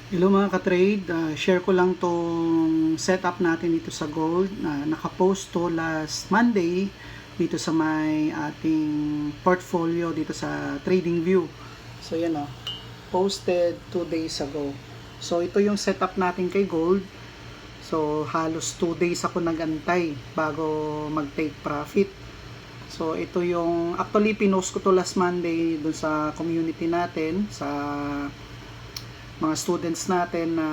Hello mga ka-trade, share ko lang tong setup natin dito sa gold na nakapost to last Monday dito sa may ating portfolio dito sa TradingView. So yan o, posted 2 days ago. So ito yung setup natin kay gold. So halos 2 days ako nagantay bago mag-take profit. So ito yung, actually pinost ko to last Monday dun sa community natin, sa mga students natin na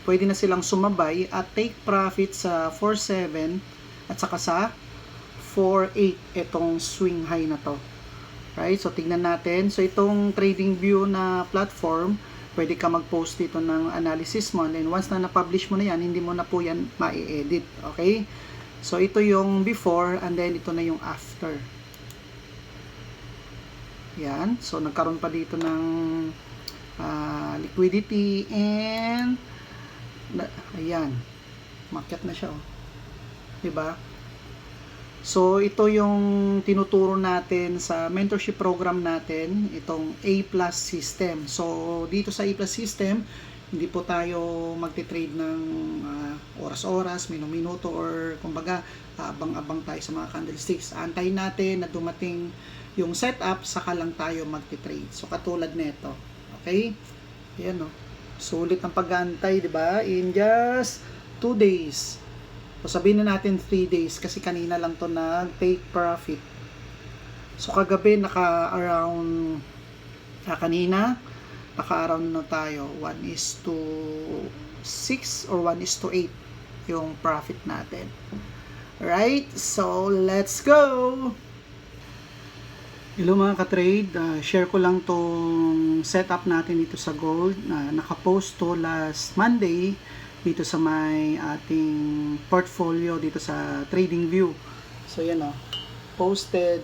pwede na silang sumabay at take profit sa 4.7 at saka sa 4.8 itong swing high na to. Right? So tignan natin. So itong TradingView na platform, pwede ka mag-post dito ng analysis mo, and then once na na-publish mo na yan, hindi mo na po yan ma-edit. Okay? So ito yung before and then ito na yung after. Yan. So nagkaroon pa dito ng liquidity and ayan, market na siya, oh. 'Di ba? So ito yung tinuturo natin sa mentorship program natin, itong A+ system. So dito sa A+ system, hindi po tayo magte-trade ng oras-oras, minuto or kumbaga abang-abang tayo sa mga candlesticks. Antayin natin na dumating yung setup, saka lang tayo magte-trade. So katulad nito. Okay? Ayan, oh. Sulit ang pag-aantay, 'di ba? In just 2 days. So sabihin na natin 3 days kasi kanina lang to nag-take profit. So kagabi naka-around kanina naka-around na tayo 1:6 or 1:8 yung profit natin. Right? So let's go. Hello mga ka-trade, share ko lang tong setup natin dito sa gold na nakapost to last Monday dito sa may ating portfolio dito sa TradingView. So yan o, posted